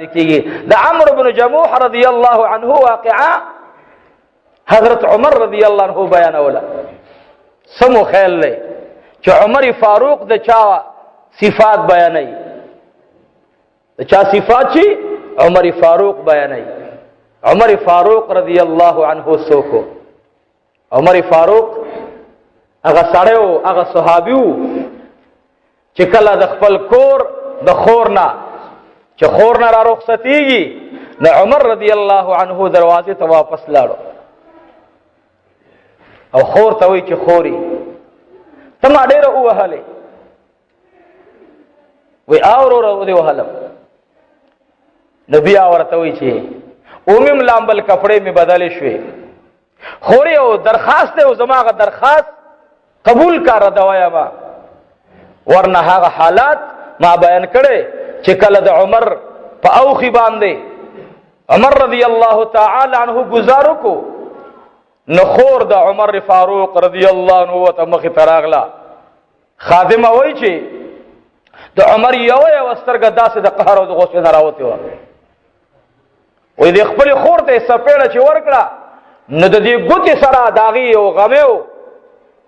کیږي. د عمرو بن جموح رضی الله عنه واقعا حضرت عمر رضی الله عنه بیانوله. سمو خیال لې چې عمر فاروق د چا صفات بیانوي، د چا صفات چې عمر فاروق بیانوي. عمر فاروق رضی الله عنه سوکو. عمر فاروق هغه سړیو، هغه صحابیو چې کله د خپل کور د خورنا چې خورنا را رخصتیږي نو عمر رضی الله عنه دروازې ته واپس لاړو او خور ته وی چې خوري ته ما ډېره ووهلې، وی اورو دې وهلم. نو بیا ورته وی چې اومم لامبل کپڑے می بدلې شوې خوري او درخواست او زماغه درخواست قبول کار دوایا ما ورنه هغه حالات ما بیان کړي چې کله د عمر په اوخي باندې عمر رضی الله تعالی عنہ گزارو کو نو خور د عمر فاروق رضی الله عنه ته مخ تراغلا خادمه وای چې د عمر یو سترګه داسې د قهر او د غوسه نه راوته و. وې د خپل خور ته سپېړه چې ورکړه نو د دې ګوتې سره داغي او غمو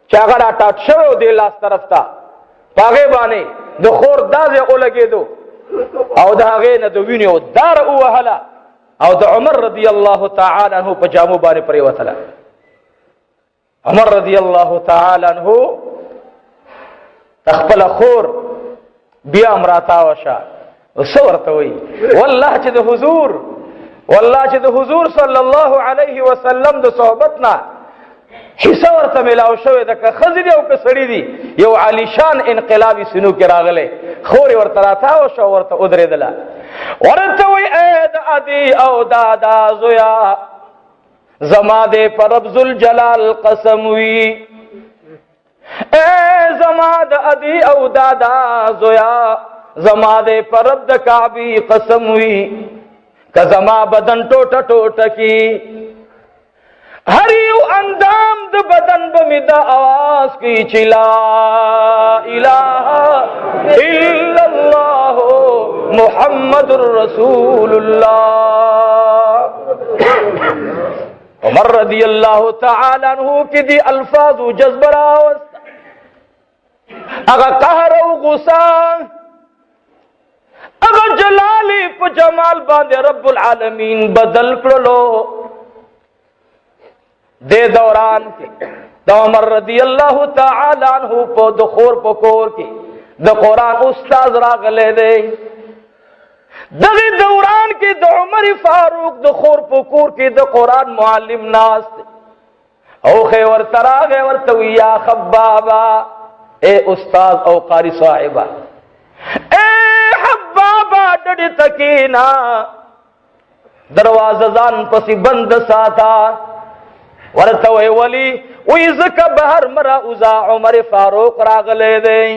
چې هغه را ټاټ شو د لاس طرف ته پاغه باندې د خور دازه اولګېدو او د هغه نه د وینو دار او وهلا او د عمر رضی الله تعالی عنہ په جامو باندې پرې وتله. عمر رضی الله تعالی عنہ تخپل خور بیا امراتا وشا وسورته وی والله چې د حضور صلی الله علیه وسلم د صحبتنا حصہ ورته ملاو شوې ده که خزي دی او که سړی دی یو عالی شان انقلابی سنو کې راغله خوري ورته راتاو شو ورته ودرېدله ورته وی اے د ادي او دادا زویا زما دې پر رب ذوالجلال قسم وی اے زما د ادي او دادا زویا زما دې پر رب د کعبه قسم وی که زما بدن ټوټه ټوټه کی هر یو اندام د بدن بمی دا آواز کی چی لا الہ الا اللہ محمد رسول اللہ. عمر رضی اللہ تعالی عنہ کی دی الفاظ و جذب راوست اگا قہر و غصہ اگا جلالی پا جمال باندے رب العالمین بدل کرلو. دے دوران کے دا عمر رضی اللہ تعالی عنہ پو دخور پکور کے دا قرآن استاذ راغلے دے دغی دوران کے دا عمر فاروق دخور پکور کے دا قرآن معلم ناس دے او خیور تراغے ورتوی یا خبابا اے استاذ او قاری صاحبہ اے حبابا ڈڑی تکینا درواززان پسی بند ساتا ورته وی وی زکه بهر مرا اوزا عمر فاروق راغله دی.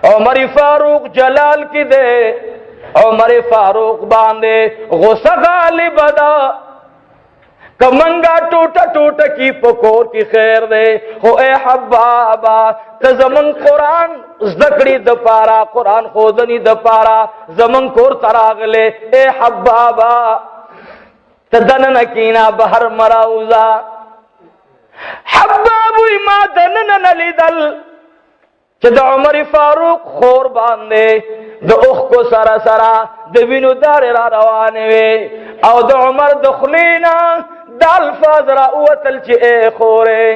عمر فاروق جلال کی دے عمر فاروق باندې غصه غالب دا کمنگا ټوټه ټوټه کی پکور کی خیر دے هو اے حبابا ته زمون قرآن زدکړي د پارا قرآن خودنی د پارا زمون کور تراغله اے حبابا تدنن کینا بہر مراوزا حبابوی ما دنن نلیدل چه دا عمر فاروق خور باندے دا اخ کو سرا سرا دا وینو دار را روانوے او دا عمر دخلینا دا الفاظ را اوتل چه اے خورے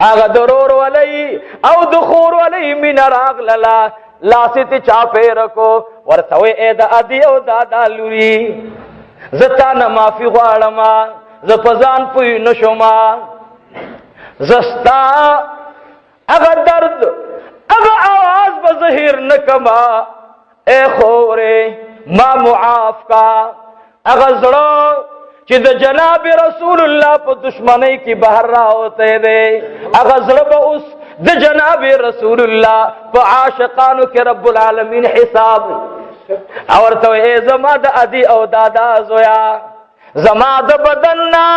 آغا درور ولی او دخور ولی من راغ للا لاسی تی چاپے رکو ورتوے اے دا ادی او دادا لوری زتا نه معافی غواړم ز پزان پوی نشوما زستا اگر درد اگر آواز بظهیر نکما اے خورے ما معاف کا اگر زړه چې د جناب رسول الله په دشمنی کې بهر راوته دے اگر زړه به اوس د جناب رسول الله په عاشقانو کې رب العالمین حساب اور تو اے زما د ادی او دادا زویا زما د بدننا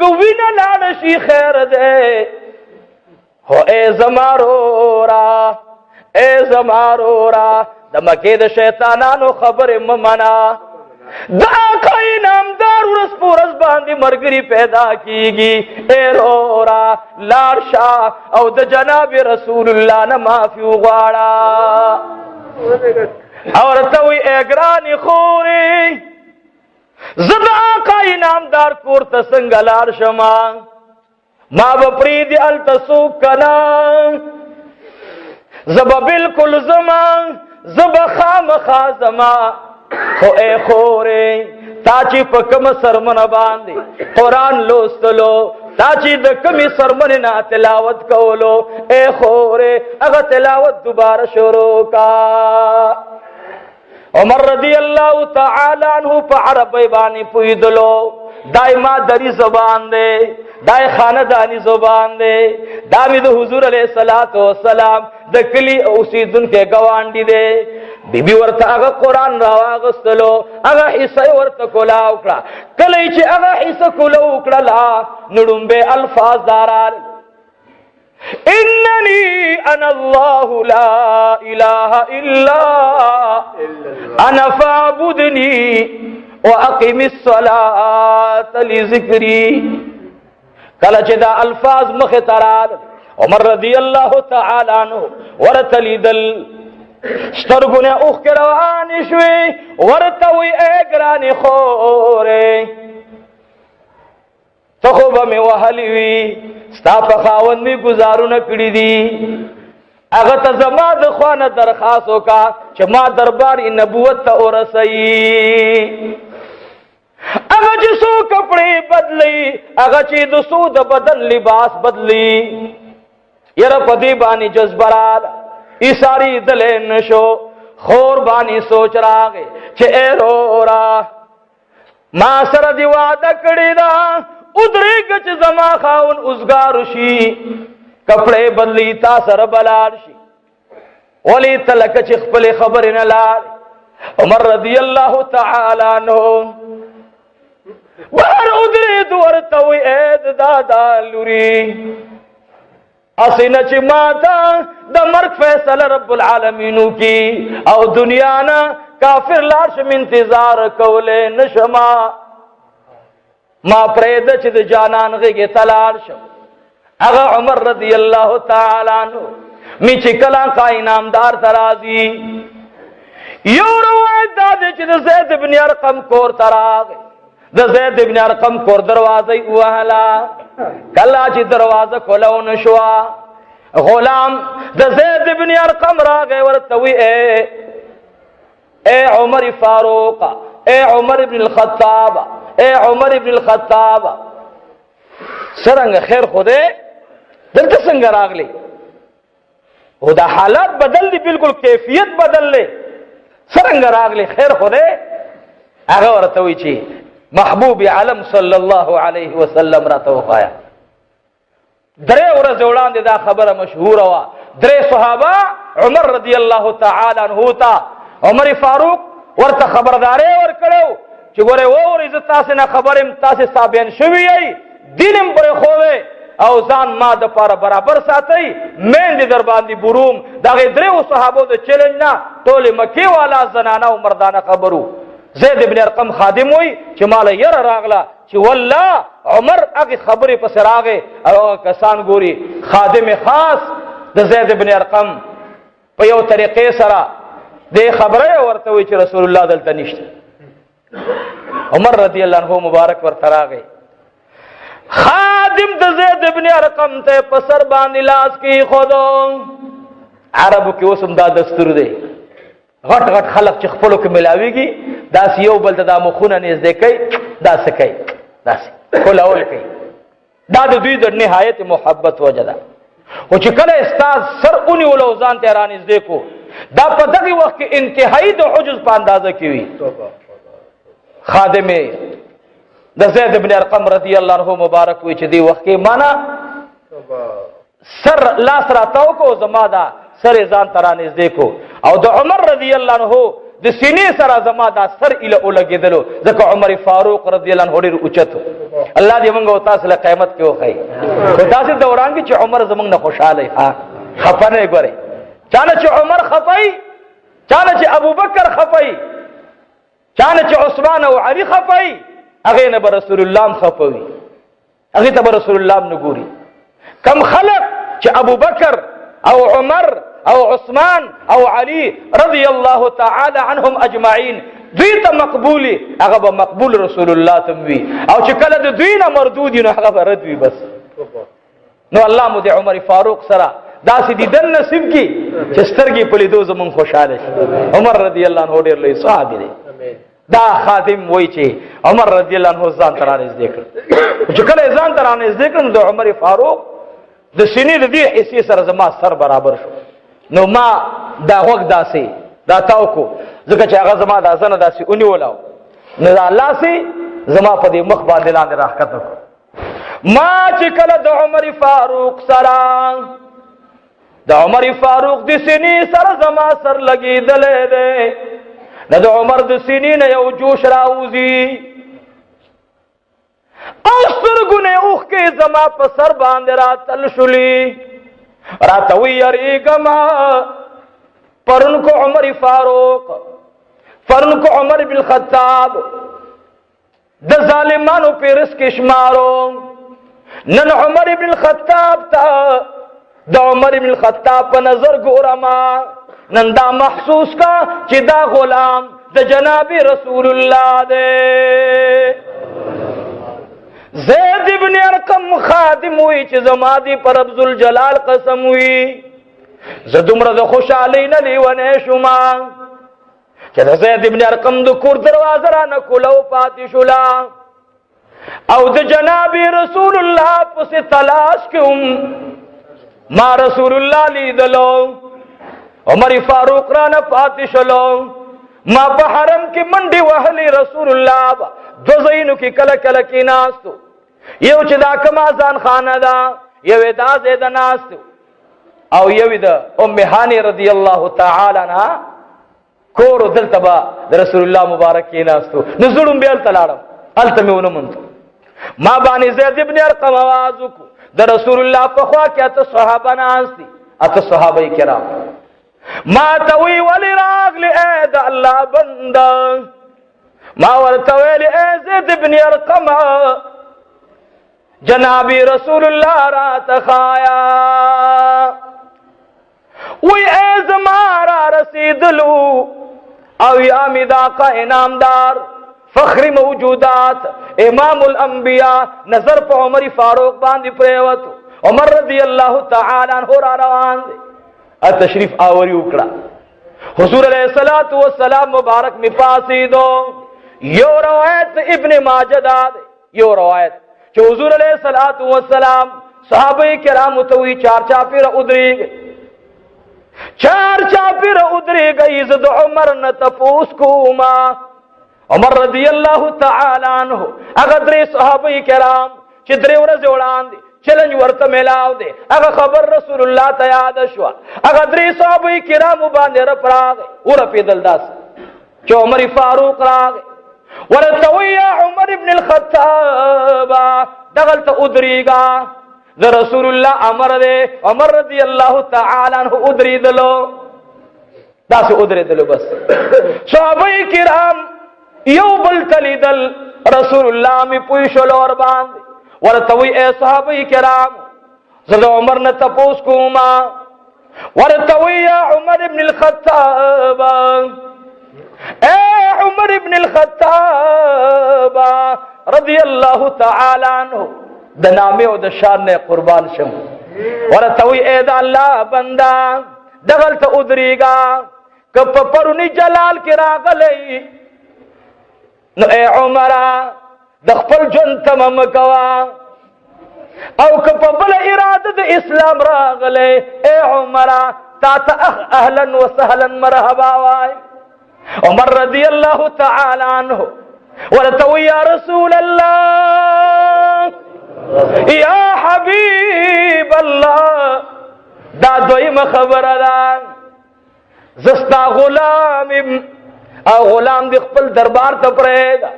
کوی نه لاړ شي خیر دے هو اے زما رورا د مکې د شیطانانو خبره ممنا دا آقا نامدار ورځ په ورځ باندې مرګري پیدا کیږي ایرورا لارشا او د جناب رسول الله نه معافي وغواړه اور ته وی اګرانی خوري زدا آقا نامدار کور ته څنګه لار شما ما بپریدی التسو کنا زبا بالکل زما زبا خام خازما خو اے خورے تاچی پا کم سرمن باندی قرآن لوستلو تاچی دا کمی سرمن نا تلاوت کولو اے خورے اگا تلاوت دوبارہ شروع کا عمر رضی اللہ تعالی عنہ پا عربی بانی پویدلو دای مادری زبان دے دای خاندانی زبان دے دامی دا حضور علیہ السلام دا کلی اوسیدن کے گوانڈی دے بی بی ورطا اگا قرآن راواغستلو اگا حصہ ورطا کلا اکڑا کلی چی اگا حصہ کلا اکڑا لا نڑن بے الفاظ دارال اننی انا اللہ لا الہ الا انا فعبدنی وَأَقِمِ الصَّلَاةَ لِذِكْرِي کله چې دا الفاظ مخ ترال عمر رضی الله تعالی عنہ ورتلیدل سترګونه اوخ روان شوي ورته وی اګرانی خوره ته خو به مې وهلی وي ستا په خاوند می گزارونه کړی دي هغه ته زما د خوانه درخواست وکا چې ما دربار نبوت ته ورسي اگا چی سو کپڑے بدلی اگا چی دو سو دا بدن لباس بدلی یر پدی بانی جذبرال ایساری دلے نشو خور بانی سوچ راگے چے اے رو را ما سر دی وعدہ کڑی دا ادری گچ زما خاون ازگارشی کپڑے بدلی تا سر بلارشی ولی تلک چی خپل خبر نلال عمر رضی اللہ تعالی عنہ بار ادری دورتوی اید دادا لوری اسینا چی ماتا دا مرک فیصل رب العالمینو کی او دنیانا کافر لارشم انتظار کولے نشما ما پرید چی دا جانان غیگی تلارشم اگا عمر رضی اللہ تعالی عنہ می چی کلان قائی نامدار ترازی یو روایت دادے چی دا زید بن ارقم کور تراغی دا زید ابن ارقم کور دروازه اوهلا کلا چی دروازه کلو نشوا غلام دا زید ابن ارقم راگے ورطوی اے عمر فاروق اے عمر ابن الخطاب اے عمر ابن الخطاب سرنگ خیر خودے دلتا سنگ راگ لی او دا حالات بدل دی بالکل کیفیت بدل لی سرنگ راگ لی خیر خودے اگا ورطوی چی محبوب عالم صلی اللہ علیہ وسلم را توقایا درے ورځ وړاندې دا خبره مشهوره وا درې صحابه عمر رضی الله تعالی عنہ تا عمر فاروق ورته خبرداري ورکړو چې ګوره ووري ز تاسو نه خبرم تاسو صابین شوی ای دینم پر خووه او ځان ما د پاره برابر ساتي مین دي در باندې بروم دا درې صحابه د چیلنج نه ټول مکی والا زنانه او مردانه خبرو زید ابن ارقم خادم وی چې مال ير راغلا چې والله عمر هغه خبره پس راغې او کسان ګوري خادم خاص د زید ابن ارقم په یو طریقې سره د خبره ورته وی چې رسول الله دلته نشته عمر رضی الله عنه مبارک ورته راغې خادم د زید ابن ارقم ته په سر باندې لاس کې خودو عربو کې اوسم دا دستور دی غټ غټ خلق چې خپلو کې ملاويږي داس یو بل ته د مخونه نږدې کوي داس کوي داس کولاول کوي دا د دوی د نهایت محبت وجدا او چې کله استاد سر اونې ولوزان ته رانږدې کو دا په دغه وخت کې انتهایی د عجز په اندازه کې وي خادم د زید بن ارقم رضی الله عنه مبارک وي چې دی وخت کې معنا سر لاس راتاو کو زما دا سر ځان ترانه کو او د عمر رضی الله عنه د سینې سره زما دا سر اله ولګیدلو ځکه عمر فاروق رضی الله عنه ډیر اوچت الله دې موږ او تاسو له قیامت کې وخی په داسې دوران کې چې عمر زمونږ نه خوشاله ښه خفنه ګوري چانه چې عمر خفای چانه چې ابو بکر خفای، چانه چې عثمان او علي خفای، هغه نه رسول الله خفوي، هغه ته رسول الله نګوري. کم خلق چې ابو بکر او عمر او عثمان او علي رضی الله تعالی عنهم اجمعین دوی ته مقبولی، هغه به مقبول رسول الله ته وي، او چې کله د دوی نه مردود نو هغه به رد وي. بس نو الله مو د عمر فاروق سره داسې دیدن نصیب کی چې سترګې په لیدو زمون خوشاله شي. عمر رضی الله عنه ډېر لوی صحابي دی. دا خادم وای چې عمر رضی الله عنه ځان تر نږدې کړ، چې کله ځان تر نږدې کړ نو د عمر فاروق د سینې د دې حصے سره زما سر برابر شو. نو ما دا وخت داسې دا تاو کو ځکه چې هغه زما د ځنه داسې ونیولاو، نو دا الله سي زما په دې مخ باندې لاندې راښکته کړ. ما چې کله د عمر فاروق سره د عمر فاروق د سینې سره زما سر لګېدلې دی، نه د عمر د سینې نه یو جوش راوځي، او سترګونه اوښکې زما په سر باندې راتل شولې، راته وی یریږمه پرون کو عمر فاروق، پرون کو عمر بن الخطاب د ظالمانو پیرس کې شمارو، نن عمر بن الخطاب ته د عمر بن الخطاب په نظر ګورما، نن دا محسوس کا چې دا غلام د جناب رسول الله دی. زید ابن ارقم خادم وی چې زما دی پر رب ذوالجلال قسم وی، زه دومره د خوشحالۍ نه لیونی شوما چې د زید ابن ارقم د کور دروازه رانه کولو پاتې شوله، او د جناب رسول الله پسې تلاش کوم، ما رسول الله لیدلو، عمر فاروق رانه پاتې شلو، ما په حرم کې منډې وهلې، رسول الله دو ځایونو کې کله کله کې ناستو، یو چې دا کوم اذان خانه ده، یو دا ځای ده ناستو، او یو د ام هاني رضی الله تعالی عنها کور دلته به د رسول الله مبارک کې ناستو. نو زړم به هلته لاړم، هلته مې ونه موند. ما باندې زید ابن ارقم آواز وکړو، د رسول الله په خوا کې اته صحابه ناست دي، اته صحابه کرام. ما ته وی ولې راغلې ای د الله بنده؟ ما ورته ویلې ای زید ابن ارقم جناب رسول الله راته ښایه، وی ای زما را رسیدلو او یا می د آقا انعامدار فخر موجودات امام الانبیاء نظر په عمر فاروق باندې پریوتو، عمر رضی الله تعالی عنہ را روان دی، تشریف آوری وکړه. حضور علیہ الصلوۃ والسلام مبارک می پاسیدو. یو روایت ابن ماجه دا دی، یو روایت چې حضور علیہ الصلوۃ والسلام صحابه کرام ته وی چار چاپیره ودرېږي، چار چاپیره ودرېږي، زه د عمر نه تپوس کوما. عمر رضی الله تعالی عنہ هغه درې صحابه کرام چې درې ورځې وړاندې چلنج ورته میلاو دی، هغه خبر رسول الله ته یاد شو، هغه درې صحابه کرام باندې رپ راغی، ورپېدل داسې چې عمر فاروق راغی، ورته وی یا عمر ابن الخطاب دغلته ودرېږه، د رسول الله امر دی. عمر رضی الله تعالی عنہ ودرېدلو، داسې ودرېدلو. بس صحابه کرام یو بل تلیدل، رسول الله می پوی شول ور باندې، ورته وی اے صحابه کرام زه د عمر نه تپوس کوما، ورته وی یا عمر ابن الخطاب، اے عمر ابن الخطاب رضی الله تعالی عنہ د نامه او د شان نه قربان شم، ورته وی اے د الله بندا دغلته ودرېږه، که په پرونی جلال کې راغلی نو اے عمره د خپل ژوند تمام کوا، او که په بل اراده د اسلام راغلی اے عمره تا ته اهلا وسهلا مرحبا وای. عمر رضی الله تعالی عنہ ورته وی یا رسول الله یا حبیب الله، دا دویمه خبره ده، زستا غلام او غلام دی خپل دربار ته پرېږه.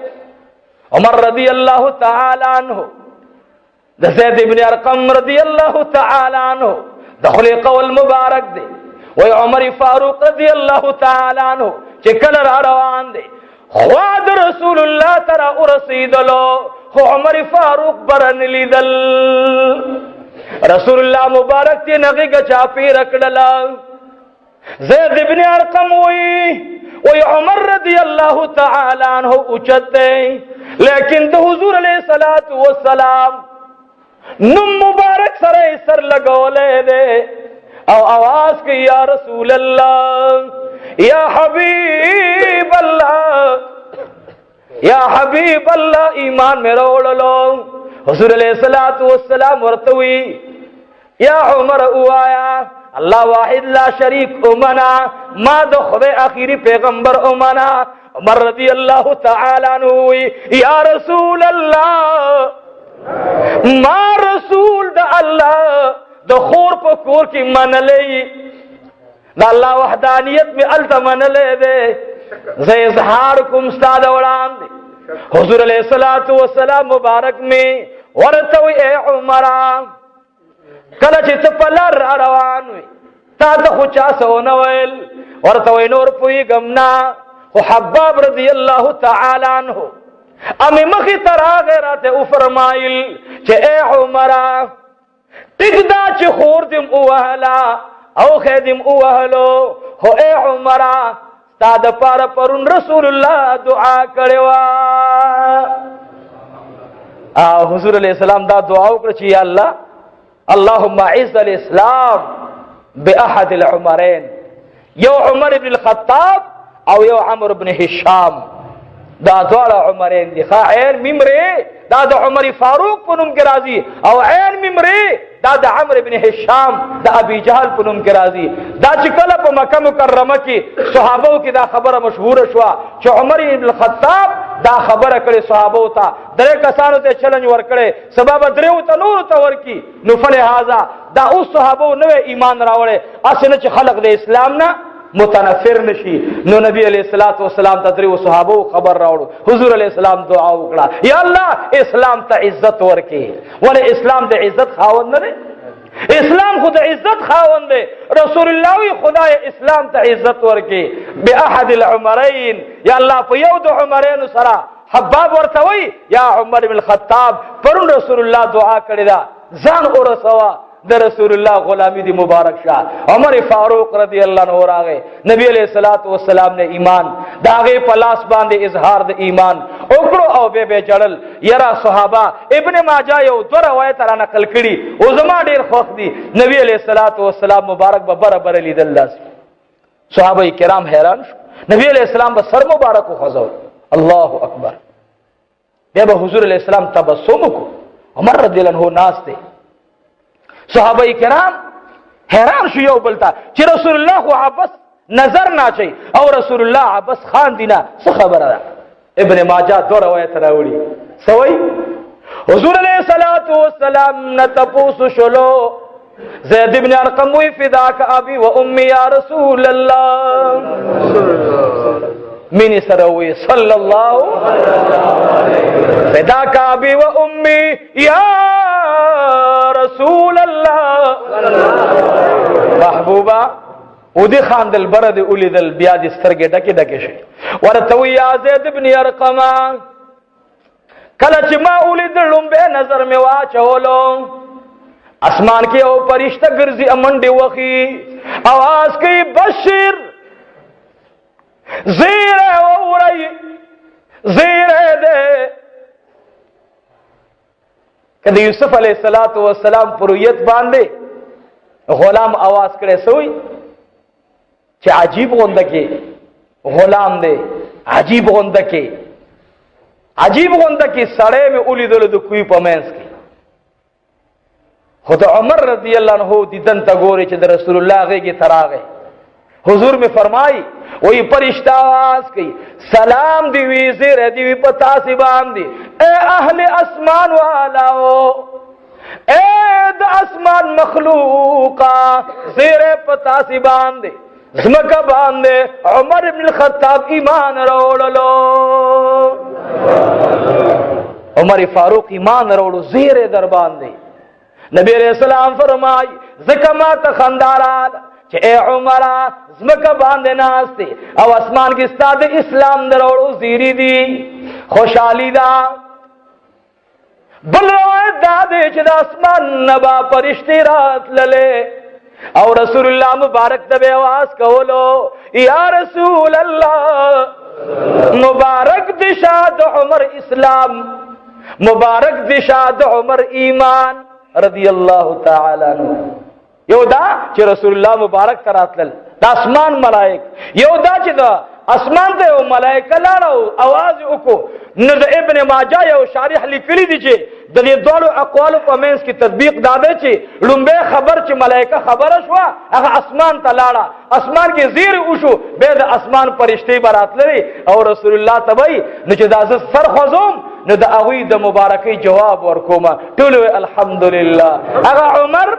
عمر رضی الله تعالی عنہ د زید ابن ارقم رضی الله تعالی عنہ د خلیقه المبارک دی، وی عمر فاروق رضی اللہ تعالی عنہ چکل را روان دے خواد رسول اللہ ترا ارسیدلو خو عمر فاروق برن لیدل رسول اللہ مبارک تی نغی گا چاپی رکڑلا زید ابن ارقم وی عمر رضی اللہ تعالی عنہ اچت دے لیکن دو حضور علیہ السلام نم مبارک سر لگولے دے او آواز کی یا رسول اللہ یا حبیب اللہ یا حبیب اللہ ایمان میں روڑ لو حضور علیہ السلام ورتوی یا عمر اوایا اللہ واحد لا شریک امنا ما دو خود آخری پیغمبر امنا عمر رضی اللہ تعالی عنہ یا رسول اللہ ما رسول دا اللہ دا خور پا کور کی من لئی دا اللہ وحدانیت میں التا من لے دے زی اظہار کم استاد اولان دے حضور علیہ السلام مبارک میں ورطوی اے عمران کلچ تپلر روانوی تا تا خوچا سونویل ورطوی نور پوی گمنا حباب رضی اللہ تعالی عنہ امی مخی ترا غیرات او فرمائل چے اے عمران تگدا چی خور دم اوہلا او خیدم اوہلو ہو اے عمران ستاد پار پرون رسول اللہ دعا کروا حضور علیہ السلام دا دعا کرچی یا اللہ اللہم عز الاسلام بی احد العمرین یو عمر بن الخطاب او یو عمر بن حشام دا دوارا عمرین دی خواہ عین ممرے دا دا عمر فاروق پنم کے راضی او عین ممرے دا دا عمر بن حشام دا ابی جہل پنم کے راضی دا چکل پا مکہ مکرمہ کی صحابوں کی دا خبر مشہور شوا چو عمر بن الخطاب دا خبر کرے صحابوں تا درے کسانو تے چلنج ور کرے سبب دریو تا نور تا ور کی نفل حاضا دا اس صحابوں نوے ایمان راوڑے اسے چھ خلق دے اسلامنا متنفر نشی نو نبی علیہ السلام تدری و صحابو خبر راوڑو حضور علیہ السلام دعا اکڑا یا اللہ اسلام تا عزت ورکی ولی اسلام دے عزت خاوند دے اسلام خود عزت خاوند دے رسول اللہ خدا اسلام تا عزت ورکی بی احد العمرین یا اللہ پیو دو عمرین سرا حباب ورتوی یا عمر بن الخطاب پرون رسول اللہ دعا کردہ زان ارسوا در رسول اللہ غلامی دی مبارک شاہ عمر فاروق رضی اللہ عنہ آگئے نبی علیہ السلام نے ایمان داغے پلاس باندے اظہار دے ایمان اکڑو او بے بے جڑل یرا صحابہ ابن ماجہ یو دو روایت را نقل کری او زمان دیر خوخ دی نبی علیہ السلام مبارک ببر بر لید اللہ سے صحابہ کرام حیران شو نبی علیہ السلام بسر مبارک و خضور اللہ اکبر بے با حضور علیہ السلام تبسم کو عمر رضی اللہ عنہ ناس دے صحابہ کرام حیران شو یو بلتا چی رسول اللہ کو عباس نظر نہ چاہی او رسول اللہ عباس خان دینا سخبر دا ابن ماجہ دو روایت راوڑی سوئی حضور علیہ السلام نتپوس شلو زید بن ارقم وی فداک ابی و امی یا رسول اللہ منی سروی صلی اللہ فداک ابی و امی یا رسول اللہ محبوبہ او دی خان دل برد اولی دل بیا دی سترگے ڈکی ڈکی شئی ورطوی یا زید بن ارقم کلچ ما اولی دلوں بے نظر میں واچولو اسمان کی او پرشتہ گرزی امنڈی وخی آواز کی بشر زیر ووری زیر دے کہ یوسف علیہ السلام پرویت باندے غلام آواز کرے سوئی چھ عجیب غندکے غلام دے عجیب غندکے سڑے میں اولی دلو کوئی پمینس کی خود عمر رضی اللہ عنہ دیدن تگوری چھ رسول اللہ غی کی ترا گئے حضور میں فرمائی وہی پرشتہ آواز کی سلام دیوی زیر دیوی پتاسی باندی اے اہل اسمان والاو اے دا اسمان مخلوقا زیر پتاسی باندی زمکہ باندے عمر بن الخطاب ایمان روڑ لو عمر فاروق ایمان روڑ زیر در باندی نبی علیہ السلام فرمائی زکمات خندارات چې اے عمره زمکه باندې ناسته او اسمان کې ستاسو اسلام دروړو زیری دي خوشحالي دا بل روایت دا دی چې د اسمان نبا پرشتي راتللې او رسول الله مبارک ته आवाज کولو یا رسول الله مبارک دی شاد عمر اسلام مبارک دی شاد عمر ایمان رضی الله تعالی عنہ یو دا چې رسول الله مبارک تراتل د اسمان ملائک یو دا چې دا اسمان ته یو ملائکه لاړو आवाज وکړو نو د ابن ماجه یو شارح لیکلی دی چې د دې دوه اقوالو په منځ کې تطبیق دا دی چې لومبه خبر چې ملائکه خبره شو هغه اسمان ته لاړه اسمان کې زیر وشو به د اسمان فرشتي براتلې او رسول الله تبي نو چې دا سر خوزوم نو د هغه د مبارکي جواب ورکوما ټول الحمدلله هغه عمر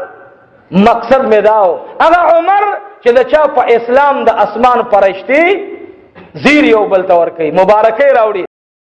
مقصد می داو هغه عمر چې د چا په اسلام د اسمان فرشتي زیر یو بل تور کوي مبارکي راوړي